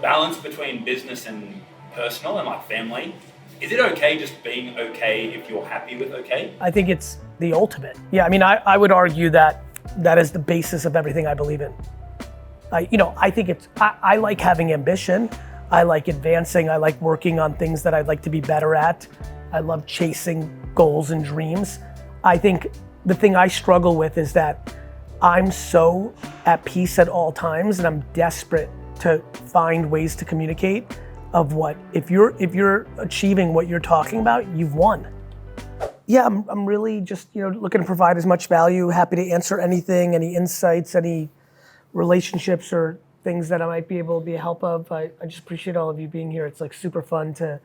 balance between business and personal and like family, is it okay just being okay if you're happy with okay? I think it's the ultimate. Yeah, I mean, I would argue that that is the basis of everything I believe in. I think I like having ambition. I like advancing. I like working on things that I'd like to be better at. I love chasing goals and dreams. I think the thing I struggle with is that I'm so at peace at all times, and I'm desperate to find ways to communicate of what, if you're achieving what you're talking about, you've won. Yeah, I'm really just looking to provide as much value, happy to answer anything, any insights, any relationships or things that I might be able to be a help of. I just appreciate all of you being here. It's like super fun to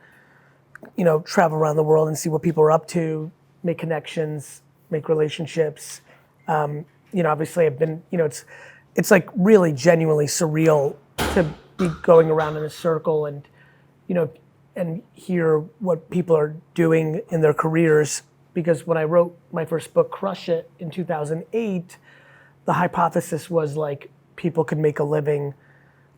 travel around the world and see what people are up to, make connections, make relationships. Obviously I've been, it's like really genuinely surreal to be going around in a circle and hear what people are doing in their careers. Because when I wrote my first book, Crush It, in 2008, the hypothesis was like people could make a living.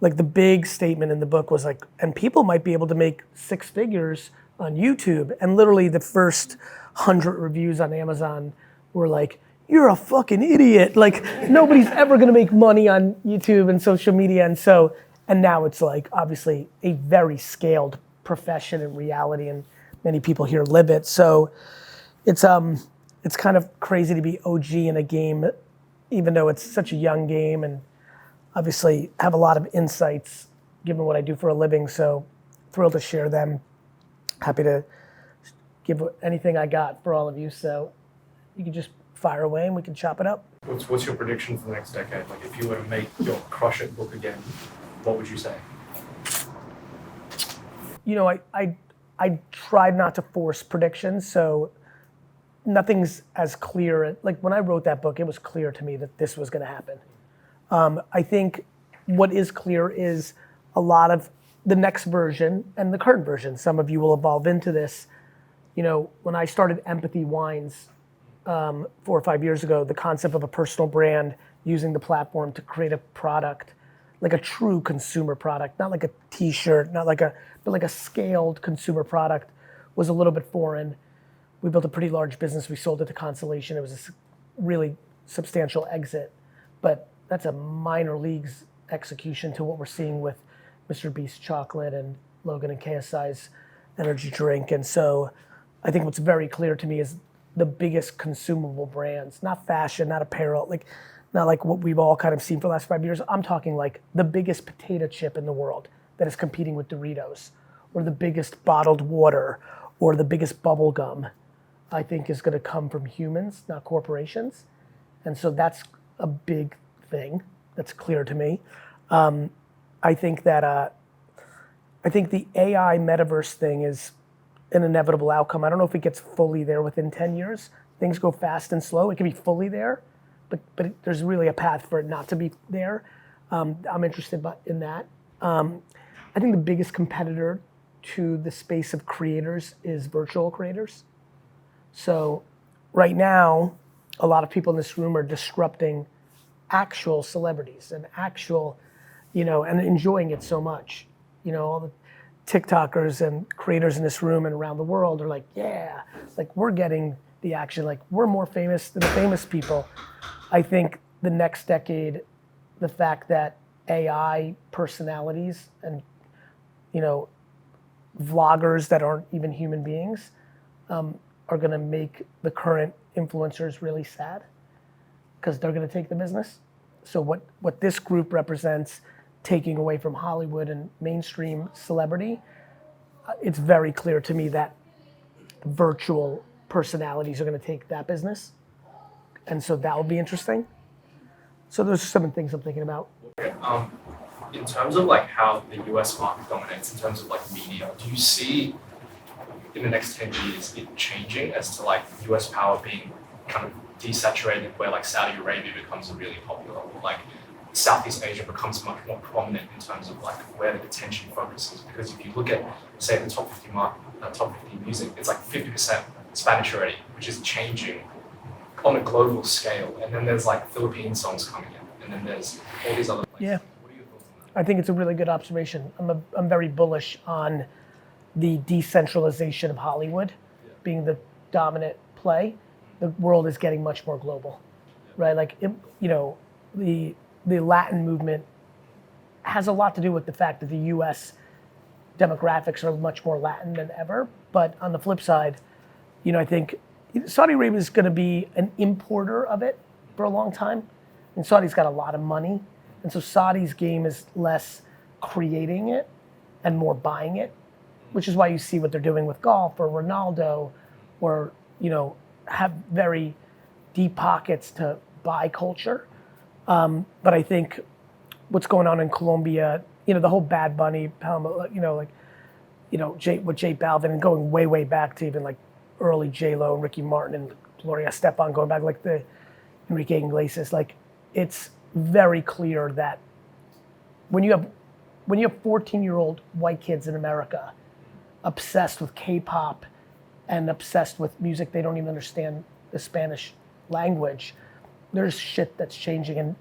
Like the big statement in the book was like, and people might be able to make 6 figures on YouTube. And literally the first 100 reviews on Amazon were like, you're a fucking idiot. Like nobody's ever gonna make money on YouTube and social media. And now it's like obviously a very scaled profession and reality, and many people here live it. So it's kind of crazy to be OG in a game, even though it's such a young game, and obviously have a lot of insights given what I do for a living. So thrilled to share them. Happy to give anything I got for all of you. So you can just fire away and we can chop it up. What's your prediction for the next decade? Like if you were to make your Crush It book again, what would you say? I tried not to force predictions, so nothing's as clear. Like when I wrote that book, it was clear to me that this was gonna happen. I think what is clear is a lot of the next version and the current version, some of you will evolve into this. When I started Empathy Wines 4 or 5 years ago, the concept of a personal brand using the platform to create a product, like a true consumer product, not like a t-shirt, but like a scaled consumer product, was a little bit foreign. We built a pretty large business. We sold it to Constellation. It was a really substantial exit, but that's a minor leagues execution to what we're seeing with Mr. Beast chocolate and Logan and KSI's energy drink. And so I think what's very clear to me is the biggest consumable brands, not fashion, not apparel, not like what we've all kind of seen for the last 5 years. I'm talking like the biggest potato chip in the world that is competing with Doritos, or the biggest bottled water, or the biggest bubble gum, I think is gonna come from humans, not corporations. And so that's a big thing that's clear to me. I think the AI metaverse thing is an inevitable outcome. I don't know if it gets fully there within 10 years. Things go fast and slow. It can be fully there, but there's really a path for it not to be there. I'm interested in that. I think the biggest competitor to the space of creators is virtual creators. So right now, a lot of people in this room are disrupting actual celebrities and and enjoying it so much. All the TikTokers and creators in this room and around the world are like, yeah, like we're getting the action, like we're more famous than the famous people. I think the next decade, the fact that AI personalities and vloggers that aren't even human beings are gonna make the current influencers really sad because they're gonna take the business. So what this group represents, taking away from Hollywood and mainstream celebrity, it's very clear to me that virtual personalities are gonna take that business. And so that will be interesting. So those are some of the things I'm thinking about. Okay. In terms of like how the US market dominates in terms of like media, do you see in the next 10 years it changing as to like US power being kind of desaturated, where like Saudi Arabia becomes a really popular, or like Southeast Asia becomes much more prominent in terms of like where the attention focuses? Because if you look at, say, the top 50 music, it's like 50% Spanish already, which is changing on a global scale. And then there's like Philippine songs coming in, and then there's all these other places. Yeah. What are your thoughts on I think it's a really good observation. I'm very bullish on the decentralization of Hollywood being the dominant play. The world is getting much more global, right? Like, the Latin movement has a lot to do with the fact that the U.S. demographics are much more Latin than ever. But on the flip side, I think Saudi Arabia is going to be an importer of it for a long time. And Saudi's got a lot of money. And so Saudi's game is less creating it and more buying it, which is why you see what they're doing with golf or Ronaldo, or, have very deep pockets to buy culture. But I think what's going on in Colombia, the whole Bad Bunny, Palma, with J Balvin, and going way, way back to even like early J-Lo, Ricky Martin, and Gloria Estefan, going back like the Enrique Iglesias, like, it's very clear that when you have 14-year-old white kids in America obsessed with K-pop and obsessed with music, they don't even understand the Spanish language, there's shit that's changing. And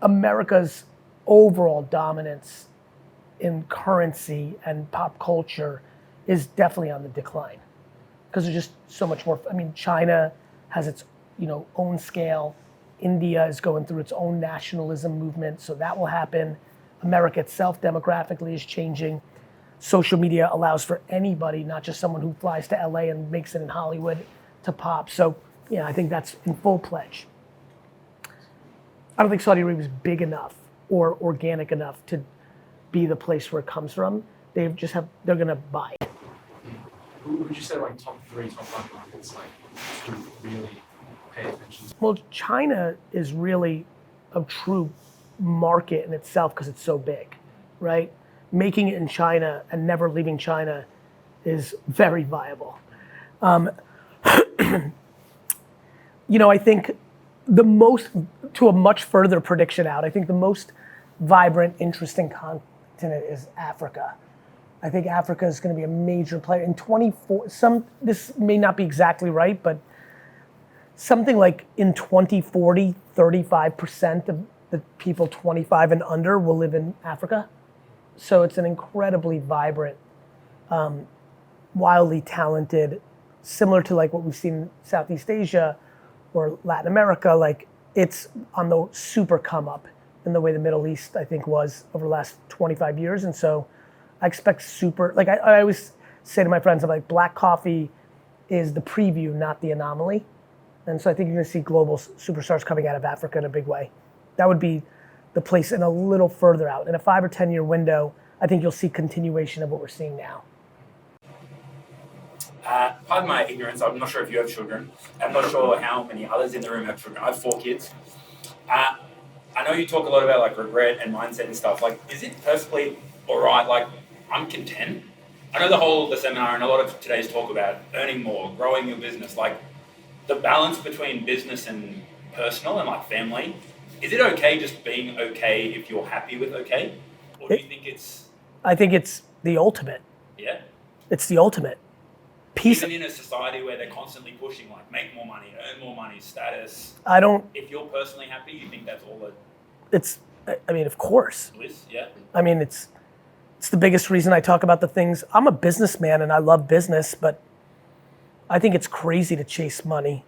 America's overall dominance in currency and pop culture is definitely on the decline, because there's just so much more. I mean, China has its own scale. India is going through its own nationalism movement, so that will happen. America itself demographically is changing. Social media allows for anybody, not just someone who flies to LA and makes it in Hollywood, to pop. So I think that's in full pledge. I don't think Saudi Arabia is big enough or organic enough to be the place where it comes from. They're gonna buy it. Who would you say like top 3, top 5 markets to really pay attention to? Well, China is really a true market in itself because it's so big, right? Making it in China and never leaving China is very viable. I think to a much further prediction out, I think the most vibrant, interesting continent is Africa. I think Africa is going to be a major player in 24. This may not be exactly right, but something like in 2040, 35% of the people 25 and under will live in Africa. So it's an incredibly vibrant, wildly talented, similar to like what we've seen in Southeast Asia or Latin America. Like, it's on the super come up in the way the Middle East, I think, was over the last 25 years. And so I expect I always say to my friends, I'm like, black coffee is the preview, not the anomaly. And so I think you're gonna see global superstars coming out of Africa in a big way. That would be the place. And a little further out, in a 5 or 10 year window, I think you'll see continuation of what we're seeing now. Pardon my ignorance, I'm not sure if you have children. I'm not sure how many others in the room have children. I have 4 kids. I know you talk a lot about like regret and mindset and stuff. Like, is it perfectly all right? Like, I'm content. I know the seminar and a lot of today's talk about earning more, growing your business, like the balance between business and personal and like family. Is it okay just being okay if you're happy with okay? Or do you think it's... I think it's the ultimate. Yeah? It's the ultimate. Peace. Even in a society where they're constantly pushing, like, make more money, earn more money, status. If you're personally happy, you think that's all of course. Bliss, yeah? I mean, it's the biggest reason I talk about the things. I'm a businessman and I love business, but I think it's crazy to chase money,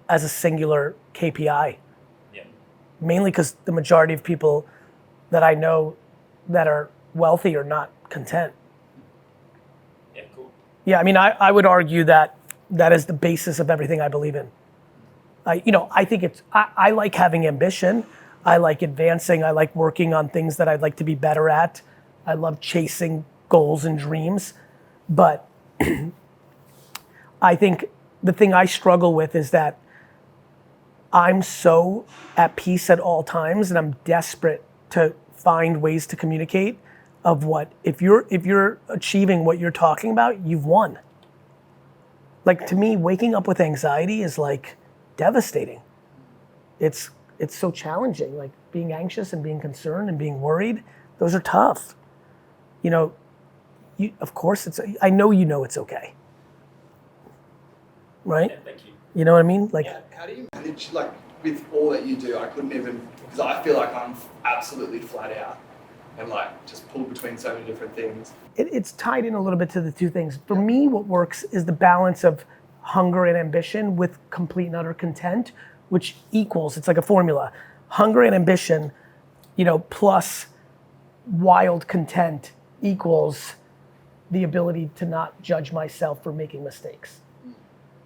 as a singular KPI. Yeah. Mainly because the majority of people that I know that are wealthy are not content. Yeah, cool. Yeah, I mean, I would argue that is the basis of everything I believe in. I think I like having ambition. I like advancing. I like working on things that I'd like to be better at. I love chasing goals and dreams. But I think the thing I struggle with is that I'm so at peace at all times, and I'm desperate to find ways to communicate of what, if you're achieving what you're talking about, you've won. Like, to me, waking up with anxiety is like devastating. It's so challenging, like being anxious and being concerned and being worried. Those are tough. Of course I know it's okay. Right? Yeah, thank you. You know what I mean? Like, how do you manage, like, with all that you do? I couldn't even Because I feel like I'm absolutely flat out and like just pulled between so many different things. It's tied in a little bit to the two things. For me, what works is the balance of hunger and ambition with complete and utter content, which equals, it's like a formula. Hunger and ambition, plus wild content equals the ability to not judge myself for making mistakes.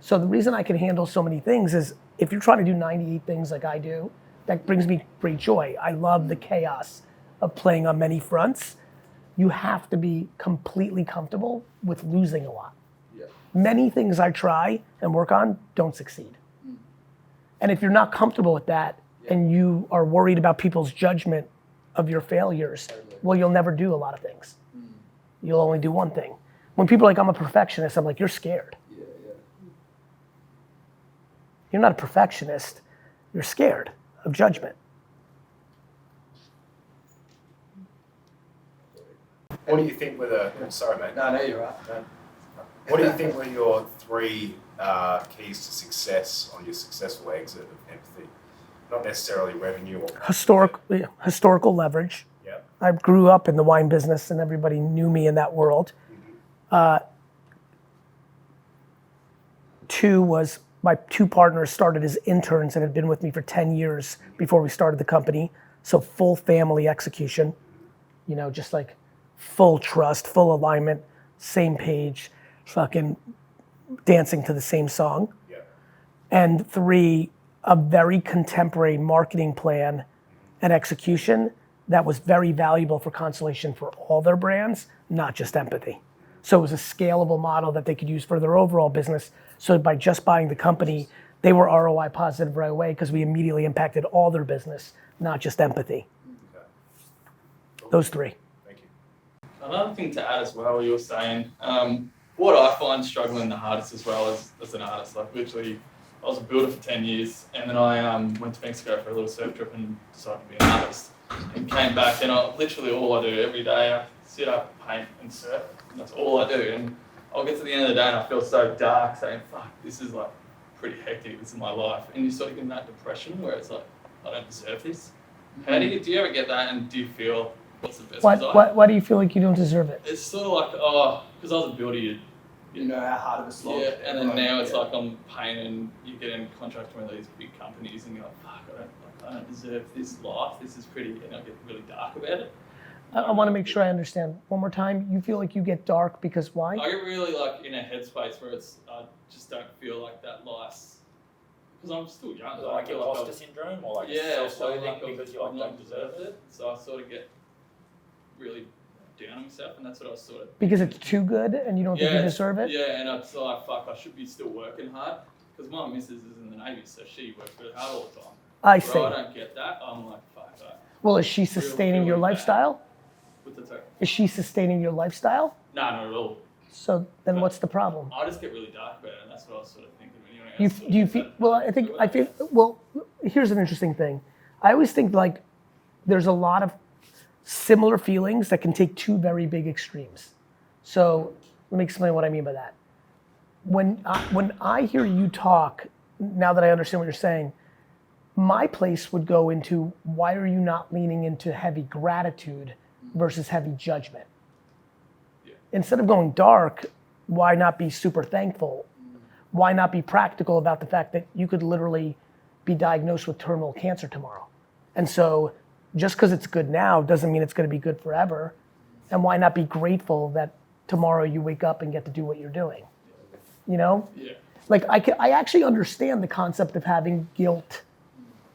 So the reason I can handle so many things is if you're trying to do 98 things like I do, that brings me great joy. I love the chaos of playing on many fronts. You have to be completely comfortable with losing a lot. Yeah. Many things I try and work on don't succeed. And if you're not comfortable with that and you are worried about people's judgment of your failures, well, you'll never do a lot of things. You'll only do one thing. When people are like, I'm a perfectionist, I'm like, you're scared. Yeah. You're not a perfectionist, you're scared of judgment. What do you think were the, sorry mate. No, you're right. What do you think were your 3 keys to success on your successful exit of empathy? Not necessarily revenue or... Historical leverage. Yep. I grew up in the wine business and everybody knew me in that world. 2 was my 2 partners started as interns and had been with me for 10 years before we started the company. So full family execution, just like full trust, full alignment, same page, fucking dancing to the same song. Yep. And 3, a very contemporary marketing plan and execution that was very valuable for Constellation for all their brands, not just empathy. So it was a scalable model that they could use for their overall business. So by just buying the company, they were ROI positive right away because we immediately impacted all their business, not just empathy. Okay. Those 3. Thank you. Another thing to add as well, you were saying, what I find struggling the hardest as well as an artist, like literally, I was a builder for 10 years and then I went to Mexico for a little surf trip and decided to be an artist. And came back and literally all I do every day, I sit up, paint and surf. And that's all I do. And I'll get to the end of the day and I feel so dark saying, fuck, this is like pretty hectic, this is my life. And you sort of get in that depression where it's like, I don't deserve this. How do you ever get that and do you feel, what's the best? Why do you feel like you don't deserve it? It's sort of like, because I was a builder, You know how hard of a slog. yeah, and then now it's like I'm painting, you get in contract with these big companies and you're like, fuck, I don't deserve this life, this is pretty, and I get really dark about it. I want to make sure I understand. One more time, you feel like you get dark because why? I get really like in a headspace where I just don't feel like that life's, because I'm still young. Is it like imposter syndrome or like self-loathing like because you I'm don't not deserve deserved it. So I sort of get really down on myself, and that's what I was sort of. Because it's too good and you don't think you deserve it? Yeah, and it's like, fuck, I should be still working hard. Because my missus is in the Navy, so she works really hard all the time. I see. I don't get that. I'm like, fuck that. Well, is she sustaining your lifestyle? With the tech. Is she sustaining your lifestyle? No, not at all. So then what's the problem? I just get really dark about it, and that's what I was sort of thinking. Do you feel, well, here's an interesting thing. I always think like there's a lot of similar feelings that can take 2 very big extremes. So let me explain what I mean by that. When I hear you talk, now that I understand what you're saying, my place would go into why are you not leaning into heavy gratitude versus heavy judgment? Yeah. Instead of going dark, why not be super thankful? Why not be practical about the fact that you could literally be diagnosed with terminal cancer tomorrow? And so just because it's good now doesn't mean it's going to be good forever. And why not be grateful that tomorrow you wake up and get to do what you're doing? Yeah. Like I actually understand the concept of having guilt.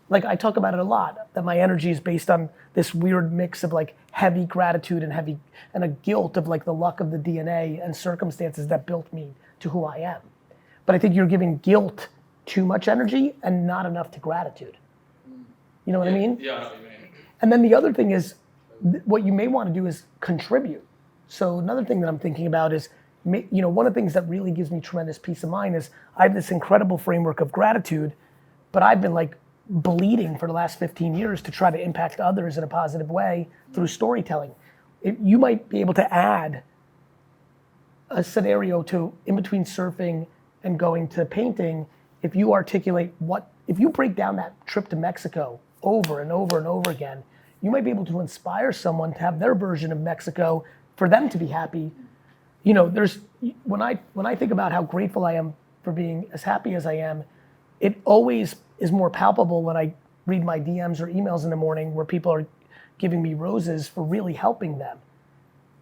Like I talk about it a lot, that my energy is based on this weird mix of like heavy gratitude and a guilt of like the luck of the DNA and circumstances that built me to who I am. But I think you're giving guilt too much energy and not enough to gratitude. You know what I mean? Yeah, I know what you mean. And then the other thing is, what you may want to do is contribute. So another thing that I'm thinking about is, one of the things that really gives me tremendous peace of mind is I have this incredible framework of gratitude, but I've been like bleeding for the last 15 years to try to impact others in a positive way through storytelling. You might be able to add a scenario to in between surfing and going to painting if you articulate if you break down that trip to Mexico over and over and over again, you might be able to inspire someone to have their version of Mexico for them to be happy. You know, when I think about how grateful I am for being as happy as I am, it always is more palpable when I read my DMs or emails in the morning where people are giving me roses for really helping them.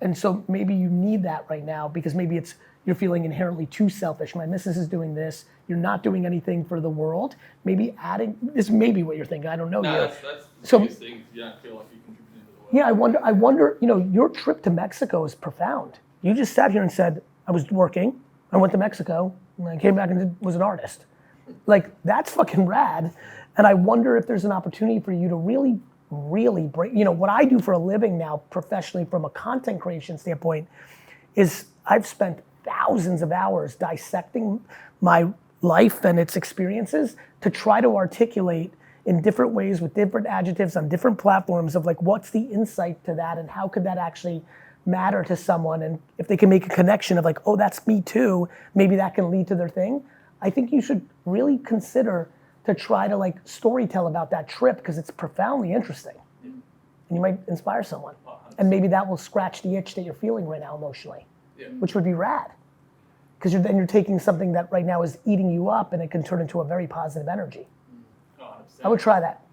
And so maybe you need that right now because maybe you're feeling inherently too selfish. My missus is doing this. You're not doing anything for the world. Maybe adding, this may be what you're thinking. I don't know. No, you. that's the So- biggest thing. You don't feel like you contributed to the world. Yeah, I wonder, you know, your trip to Mexico is profound. You just sat here and said, I was working, I went to Mexico, and I came back and was an artist. Like, that's fucking rad. And I wonder if there's an opportunity for you to really break, you know, what I do for a living now professionally from a content creation standpoint is I've spent thousands of hours dissecting my life and its experiences to try to articulate in different ways with different adjectives on different platforms of like, what's the insight to that and how could that actually matter to someone? And if they can make a connection of like, oh, that's me too, maybe that can lead to their thing. I think you should really consider to try to like storytell about that trip because it's profoundly interesting. And you might inspire someone. And maybe that will scratch the itch that you're feeling right now emotionally, which would be rad. Because then you're taking something that right now is eating you up and it can turn into a very positive energy. I would try that.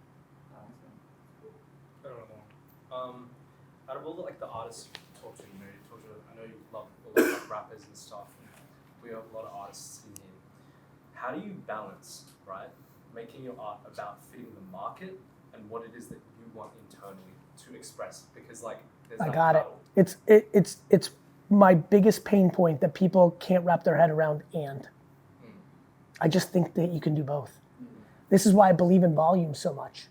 I don't know. Out of all the artists you talk to, I know you love a lot of rappers and stuff. We have a lot of artists in here. How do you balance, right, making your art about fitting the market and what it is that you want internally to express? Because there's I that got battle. It's my biggest pain point that people can't wrap their head around and. I just think that you can do both. This is why I believe in volume so much.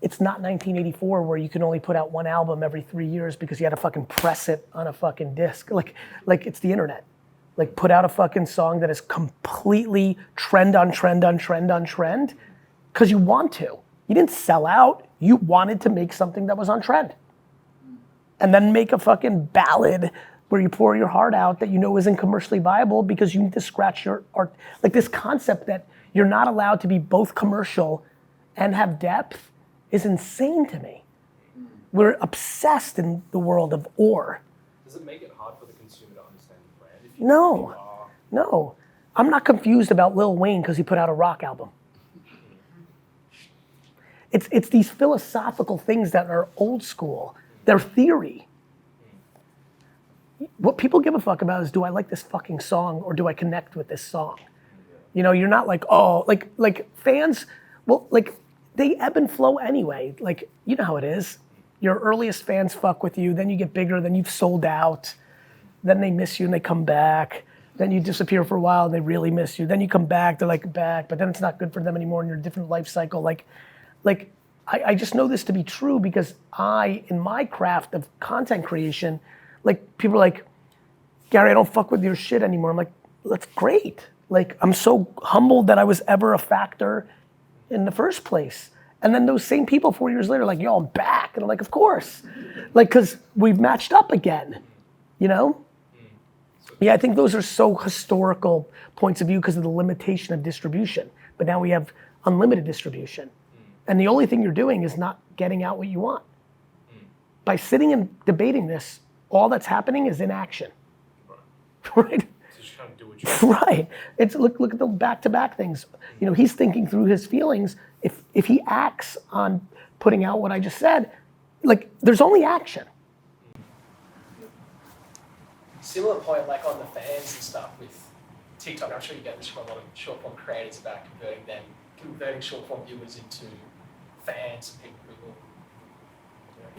It's not 1984 where you can only put out one album every 3 years because you had to fucking press it on a fucking disc. Like it's the internet. Like put out a fucking song that is completely trend on trend on trend on trend because you want to. You didn't sell out. You wanted to make something that was on trend. And then make a fucking ballad where you pour your heart out that you know isn't commercially viable because you need to scratch your art. Like this concept that you're not allowed to be both commercial and have depth is insane to me. We're obsessed in the world of ore. Does it make it hard for the consumer to understand the brand? If No. you are- No, I'm not confused about Lil Wayne because he put out a rock album. It's these philosophical things that are old school. They're theory. What people give a fuck about is, do I like this fucking song or do I connect with this song? You know, you're not like, oh, like fans, well, like they ebb and flow anyway. Like, you know how it is. Your earliest fans fuck with you, then you get bigger, then you've sold out, then they miss you and they come back. Then you disappear for a while and they really miss you. Then you come back, they're like back, but then it's not good for them anymore and you're a different life cycle. Like I just know this to be true because in my craft of content creation, like people are like, Gary, I don't fuck with your shit anymore. I'm like, that's great. Like, I'm so humbled that I was ever a factor in the first place. And then those same people 4 years later, like, yo, I'm back. And I'm like, of course. Like, cause we've matched up again, you know? Yeah, I think those are so historical points of view because of the limitation of distribution. But now we have unlimited distribution. And the only thing you're doing is not getting out what you want. By sitting and debating this, all that's happening is inaction. Right? So just kind of do what you Right. It's look at the back-to-back things. You know, he's thinking through his feelings. If he acts on putting out what I just said, like there's only action. Similar point, like on the fans and stuff with TikTok. I'm sure you get this from a lot of short form creators about converting short form viewers into fans, people who will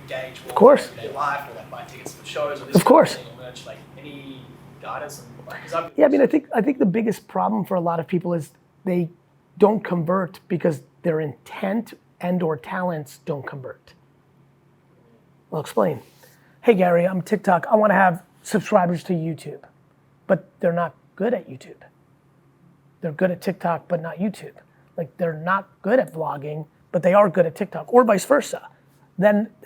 engage more Of course. in their life, or like buy tickets for shows, or this Of course. kind of thing, or merch. Like any guidance on like, 'cause I've- Yeah, I mean, I think the biggest problem for a lot of people is they don't convert because their intent and or talents don't convert. I'll explain. Hey Gary, I'm TikTok. I want to have subscribers to YouTube, but they're not good at YouTube. They're good at TikTok, but not YouTube. Like they're not good at vlogging, but they are good at TikTok, or vice versa.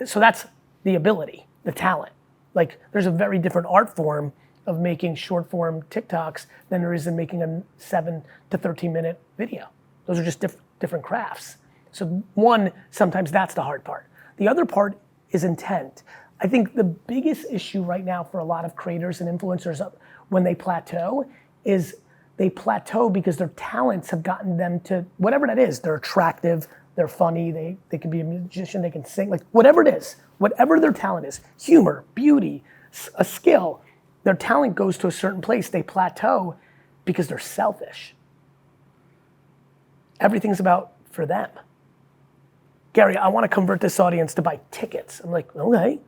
So that's the ability, the talent. Like there's a very different art form of making short form TikToks than there is in making a 7 to 13 minute video. Those are just different crafts. So one, sometimes that's the hard part. The other part is intent. I think the biggest issue right now for a lot of creators and influencers when they plateau is they plateau because their talents have gotten them to whatever that is. They're attractive, they're funny, they can be a musician, they can sing, like whatever it is, whatever their talent is, humor, beauty, a skill, their talent goes to a certain place, they plateau because they're selfish. Everything's about for them. Gary, I want to convert this audience to buy tickets. I'm like, okay,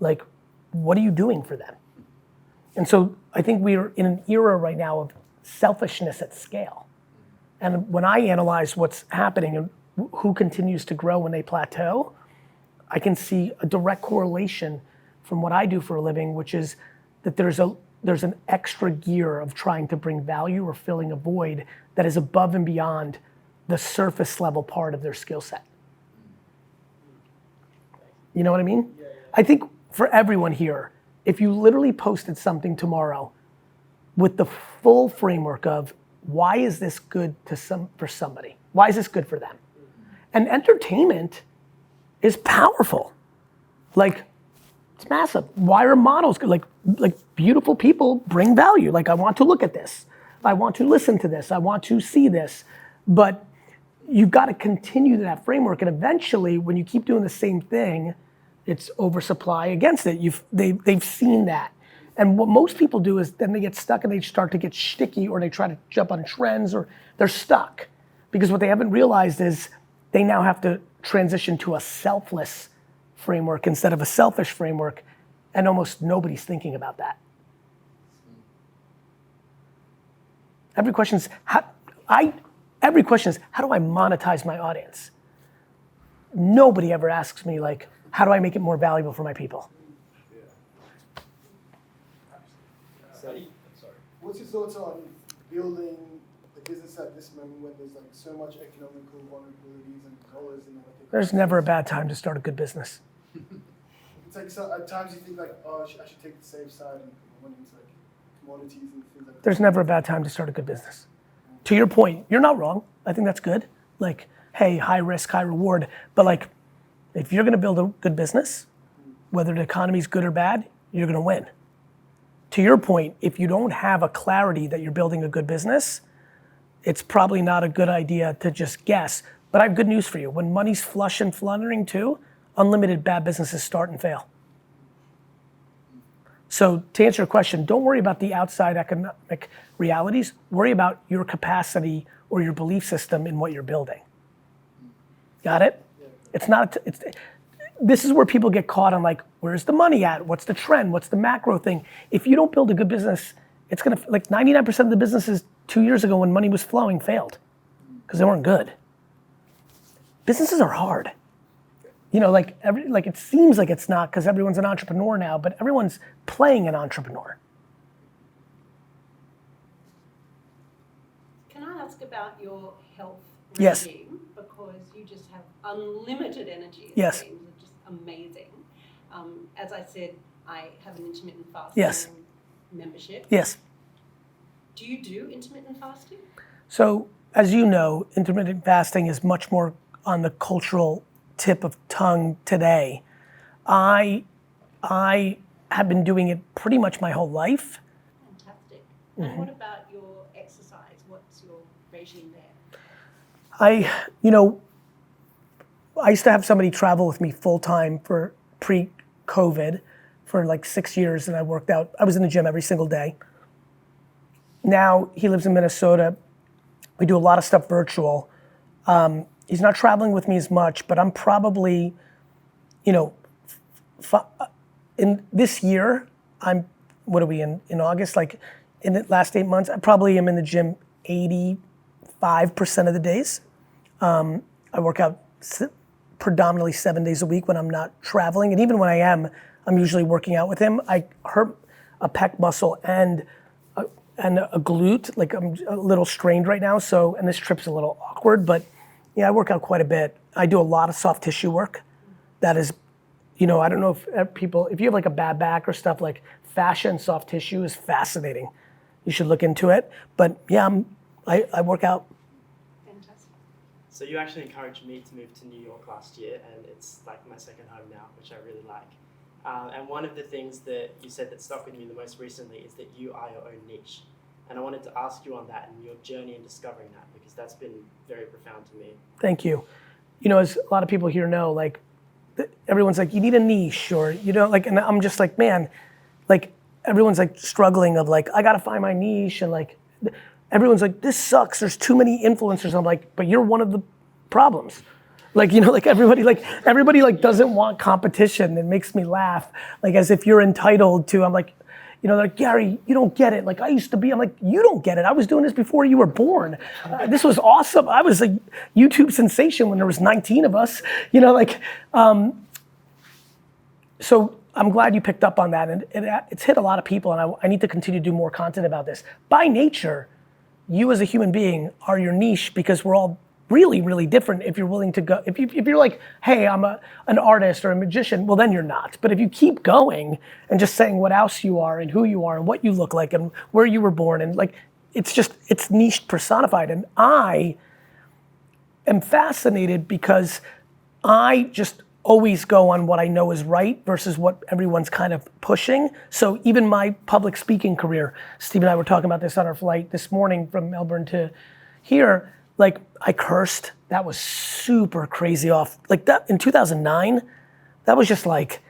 like, what are you doing for them? And so I think we're in an era right now of selfishness at scale. And when I analyze what's happening and who continues to grow when they plateau, I can see a direct correlation from what I do for a living, which is that there's an extra gear of trying to bring value or filling a void that is above and beyond the surface level part of their skill set. You know what I mean? Yeah. I think for everyone here, if you literally posted something tomorrow with the full framework of why is this good for somebody? Why is this good for them? And entertainment is powerful. Like, it's massive. Why are models good? Like beautiful people bring value. Like, I want to look at this. I want to listen to this. I want to see this. But you've got to continue that framework. And eventually, when you keep doing the same thing, it's oversupply against it. They've seen that. And what most people do is then they get stuck and they start to get shticky, or they try to jump on trends, or they're stuck. Because what they haven't realized is they now have to transition to a selfless framework instead of a selfish framework, and almost nobody's thinking about that. Every question is how do I monetize my audience? Nobody ever asks me, like, how do I make it more valuable for my people? What's your thoughts on building a business at this moment when there's like so much economical vulnerabilities and dollars and everything? There's never a bad time to start a good business. It's like, so at times you think like, oh, I should take the safe side and went into like commodities and things like that. There's never a bad time to start a good business. To your point, you're not wrong. I think that's good. Like, hey, high risk, high reward. But like, if you're gonna build a good business, whether the economy's good or bad, you're gonna win. To your point, if you don't have a clarity that you're building a good business, it's probably not a good idea to just guess. But I have good news for you. When money's flush and fluttering too, unlimited bad businesses start and fail. So to answer your question, don't worry about the outside economic realities. Worry about your capacity or your belief system in what you're building. Got it? This is where people get caught on like, where's the money at? What's the trend? What's the macro thing? If you don't build a good business, it's gonna, like 99% of the businesses 2 years ago when money was flowing failed because they weren't good. Businesses are hard. You know, like it seems like it's not because everyone's an entrepreneur now, but everyone's playing an entrepreneur. Can I ask about your health Yes. regime? Because you just have unlimited energy. Yes. It's just amazing. As I said, I have an intermittent fasting Yes. membership. Yes. Do you do intermittent fasting? So, as you know, intermittent fasting is much more on the cultural tip of tongue today. I have been doing it pretty much my whole life. Fantastic. And what about your exercise? What's your regime there? I used to have somebody travel with me full time for pre-COVID for like 6 years, and I worked out. I was in the gym every single day. Now he lives in Minnesota. We do a lot of stuff virtual. He's not traveling with me as much, but I'm probably, in this year, what are we in August? Like in the last 8 months, I probably am in the gym 85% of the days. I work out predominantly 7 days a week when I'm not traveling. And even when I am, I'm usually working out with him. I hurt a pec muscle and a glute, like I'm a little strained right now. So, and this trip's a little awkward, but yeah, I work out quite a bit. I do a lot of soft tissue work. That is, I don't know if you have like a bad back or stuff, like fascia and soft tissue is fascinating. You should look into it. But yeah, I work out. Fantastic. So you actually encouraged me to move to New York last year, and it's like my second home now, which I really like. And one of the things that you said that stuck with me the most recently is that you are your own niche. And I wanted to ask you on that and your journey in discovering that, because that's been very profound to me. Thank you. You know, as a lot of people here know, like, everyone's like, you need a niche, or, you know, like, and I'm just like, man, like, everyone's like struggling of like, I gotta find my niche, and like, everyone's like, this sucks, there's too many influencers. I'm like, but you're one of the problems. Like, you know, like everybody like doesn't want competition. It makes me laugh, like as if you're entitled to. I'm like, you know, like, Gary, you don't get it. Like I used to be. I'm like, you don't get it. I was doing this before you were born. This was awesome. I was a YouTube sensation when there was 19 of us. You know, like, so I'm glad you picked up on that, and it's hit a lot of people, and I need to continue to do more content about this. By nature, you as a human being are your niche, because we're all really, really different. If you're willing to go, if you're like, hey, I'm an artist or a magician, well then you're not. But if you keep going and just saying what else you are and who you are and what you look like and where you were born, and like, it's niche personified. And I am fascinated because I just always go on what I know is right versus what everyone's kind of pushing. So even my public speaking career, Steve and I were talking about this on our flight this morning from Melbourne to here, like I cursed. That was super crazy off. Like that in 2009, that was just like,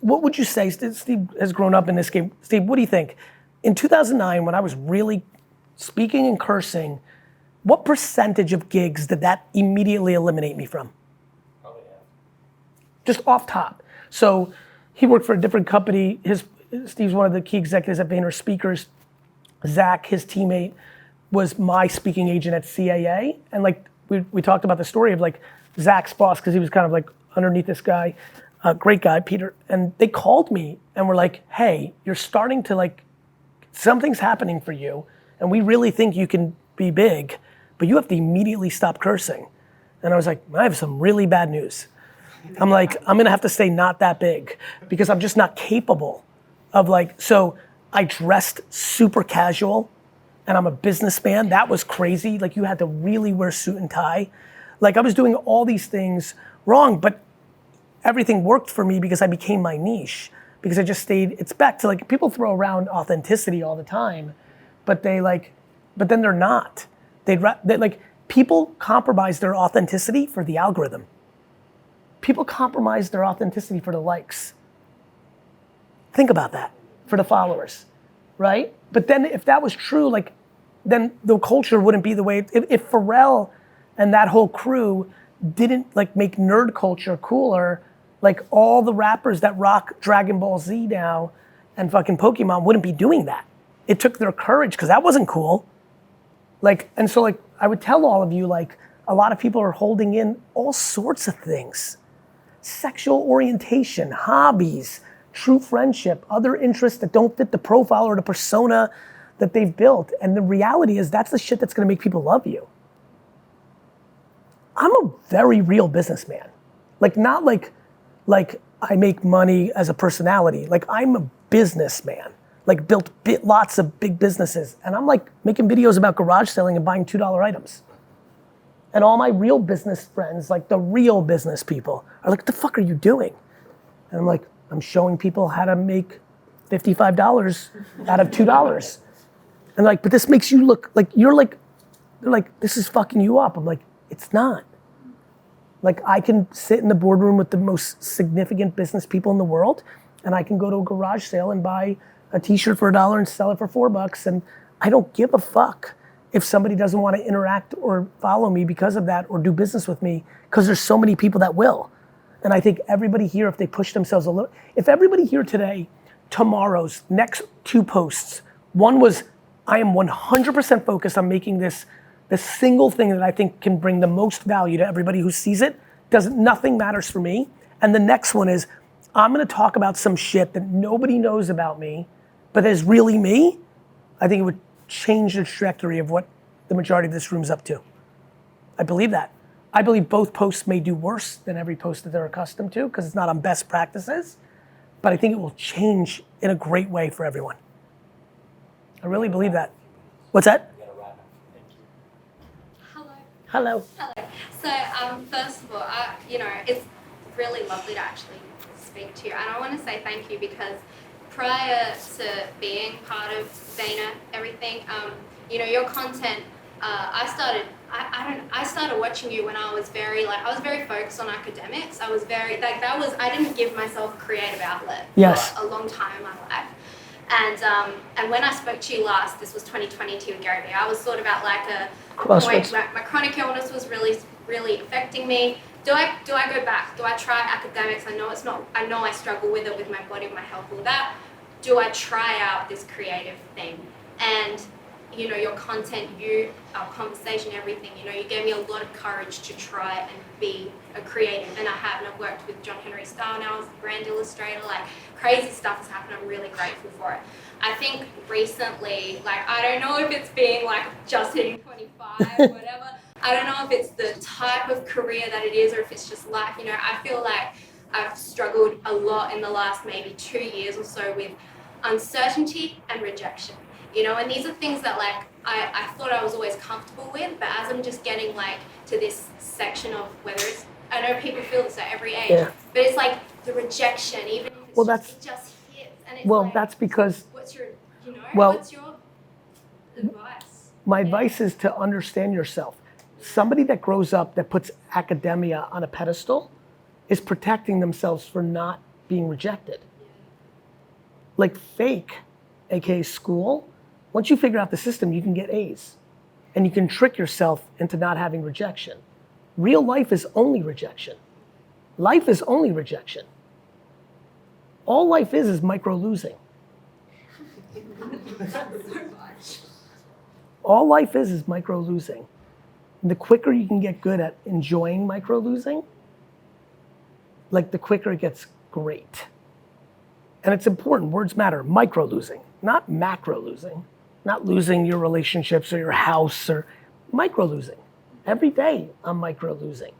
what would you say? Steve has grown up in this game. Steve, what do you think? In 2009, when I was really speaking and cursing, what percentage of gigs did that immediately eliminate me from? Just off top. So he worked for a different company. Steve's one of the key executives at Vayner Speakers. Zach, his teammate, was my speaking agent at CAA. And like, we talked about the story of like Zach's boss, because he was kind of like underneath this guy, great guy, Peter. And they called me and were like, hey, you're starting to like, something's happening for you. And we really think you can be big, but you have to immediately stop cursing. And I was like, I have some really bad news. I'm like, I'm gonna have to stay not that big, because I'm just not capable of like, so I dressed super casual, and I'm a businessman. That was crazy. Like you had to really wear suit and tie. Like I was doing all these things wrong, but everything worked for me because I became my niche, because I just stayed, it's back to like, people throw around authenticity all the time, but then they're not. They like, people compromise their authenticity for the algorithm. People compromise their authenticity for the likes. Think about that, for the followers, right? But then if that was true, like, then the culture wouldn't be the way, if Pharrell and that whole crew didn't like make nerd culture cooler, like all the rappers that rock Dragon Ball Z now and fucking Pokemon wouldn't be doing that. It took their courage, because that wasn't cool. Like, and so like, I would tell all of you, like, a lot of people are holding in all sorts of things. Sexual orientation, hobbies, true friendship, other interests that don't fit the profile or the persona that they've built. And the reality is that's the shit that's gonna make people love you. I'm a very real businessman. Like not like I make money as a personality. Like I'm a businessman. Like built lots of big businesses. And I'm like making videos about garage selling and buying $2 items. And all my real business friends, like the real business people, are like, what the fuck are you doing? And I'm like, I'm showing people how to make $55 out of $2. And like, but this makes you look like, they're like, this is fucking you up. I'm like, it's not. Like I can sit in the boardroom with the most significant business people in the world, and I can go to a garage sale and buy a t-shirt for $1 and sell it for $4, and I don't give a fuck if somebody doesn't want to interact or follow me because of that or do business with me, because there's so many people that will. And I think everybody here, if they push themselves a little, if everybody here today, tomorrow's next 2 posts, one was, I am 100% focused on making this the single thing that I think can bring the most value to everybody who sees it, nothing matters for me. And the next one is, I'm gonna talk about some shit that nobody knows about me, but is really me. I think it would change the trajectory of what the majority of this room's up to. I believe that. I believe both posts may do worse than every post that they're accustomed to, because it's not on best practices, but I think it will change in a great way for everyone. I really believe that. What's that? Hello. Hello. Hello. So, first of all, it's really lovely to actually speak to you. And I want to say thank you because prior to being part of Dana, everything, your content, I started watching you when I was very focused on academics. I was very, I didn't give myself a creative outlet for a long time in my life. And when I spoke to you last, this was 2022 with GaryVee, I was sort of at like a point where my chronic illness was really, really affecting me. Do I go back? Do I try academics? I know I struggle with it, with my body, my health, all that. Do I try out this creative thing? And your content, our conversation, everything, you gave me a lot of courage to try and be a creative, and I have, and I've worked with John Henry Starr now as a brand illustrator, crazy stuff has happened, I'm really grateful for it. I think recently, I don't know if it's being just hitting 25 or whatever, I don't know if it's the type of career that it is or if it's just life, I feel like I've struggled a lot in the last maybe 2 years or so with uncertainty and rejection. And these are things that I thought I was always comfortable with, but as I'm just getting to this section of whether it's, I know people feel this at every age, but it's the rejection, even if it's it just hits, and it's that's because. What's your, what's your advice? My advice is to understand yourself. Somebody that grows up that puts academia on a pedestal is protecting themselves for not being rejected. Fake, aka school. Once you figure out the system, you can get A's. And you can trick yourself into not having rejection. Real life is only rejection. Life is only rejection. All life is micro losing. All life is micro losing. The quicker you can get good at enjoying micro losing, the quicker it gets great. And it's important, words matter, micro losing, not macro losing. Not losing your relationships or your house or micro losing. Every day I'm micro losing.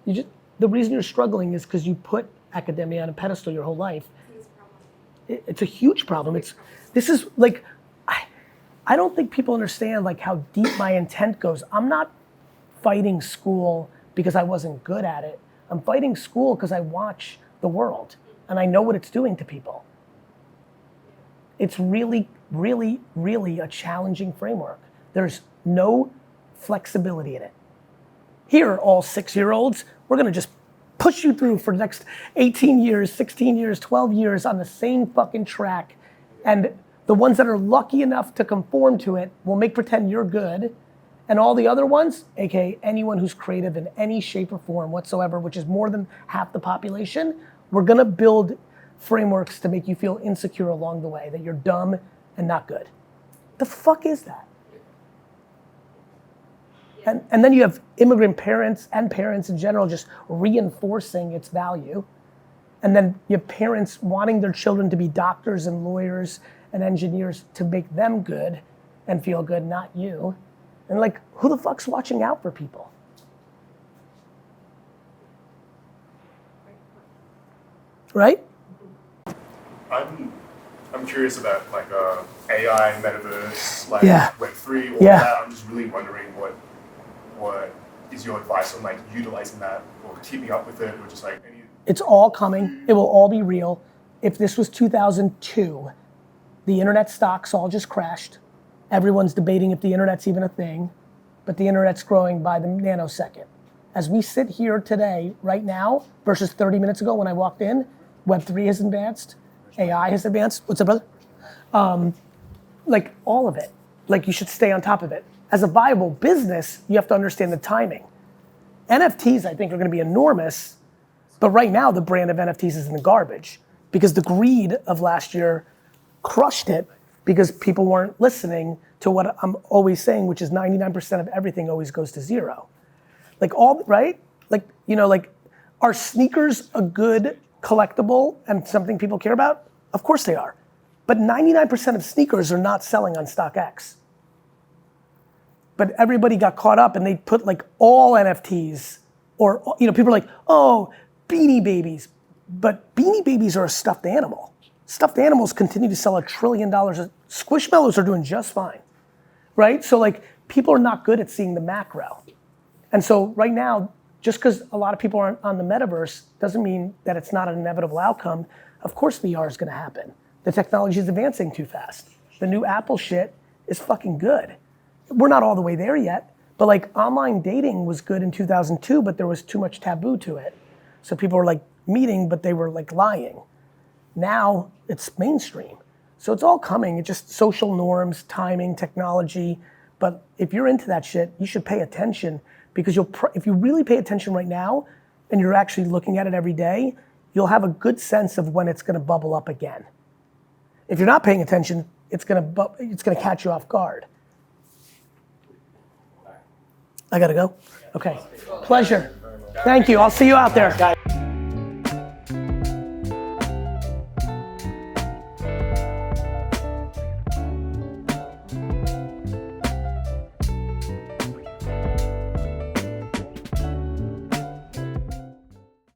The reason you're struggling is because you put academia on a pedestal your whole life. It's a huge problem. I don't think people understand how deep my intent goes. I'm not fighting school because I wasn't good at it. I'm fighting school because I watch the world and I know what it's doing to people. It's really, really, really a challenging framework. There's no flexibility in it. Here, all 6-year-olds, we're gonna just push you through for the next 18 years, 16 years, 12 years on the same fucking track. And the ones that are lucky enough to conform to it will make pretend you're good. And all the other ones, AKA anyone who's creative in any shape or form whatsoever, which is more than half the population, we're gonna build frameworks to make you feel insecure along the way, that you're dumb and not good. The fuck is that? And then you have immigrant parents and parents in general just reinforcing its value. And then you have parents wanting their children to be doctors and lawyers and engineers to make them good and feel good, not you. And who the fuck's watching out for people? Right? I'm curious about AI, Metaverse, Web3, all that. I'm just really wondering what is your advice on utilizing that or keeping up with it, or just any. It's all coming. It will all be real. If this was 2002, the internet stocks all just crashed. Everyone's debating if the internet's even a thing, but the internet's growing by the nanosecond. As we sit here today, right now, versus 30 minutes ago when I walked in, Web3 has advanced, AI has advanced. What's up, brother? All of it. You should stay on top of it. As a viable business, you have to understand the timing. NFTs, I think, are gonna be enormous, but right now the brand of NFTs is in the garbage because the greed of last year crushed it because people weren't listening to what I'm always saying, which is 99% of everything always goes to zero. Right? Are sneakers a good collectible and something people care about? Of course they are. But 99% of sneakers are not selling on StockX. But everybody got caught up and they put all NFTs or, people are oh, Beanie Babies. But Beanie Babies are a stuffed animal. Stuffed animals continue to sell $1 trillion. Squishmallows are doing just fine, right? So people are not good at seeing the macro. And so right now, just because a lot of people aren't on the metaverse doesn't mean that it's not an inevitable outcome. Of course VR is gonna happen. The technology is advancing too fast. The new Apple shit is fucking good. We're not all the way there yet, but like online dating was good in 2002, but there was too much taboo to it. So people were like meeting, but they were like lying. Now it's mainstream. So it's all coming. It's just social norms, timing, technology. But if you're into that shit, you should pay attention, because if you really pay attention right now and you're actually looking at it every day, you'll have a good sense of when it's gonna bubble up again. If you're not paying attention, it's gonna catch you off guard. I gotta go? Okay, pleasure. Thank you, I'll see you out there.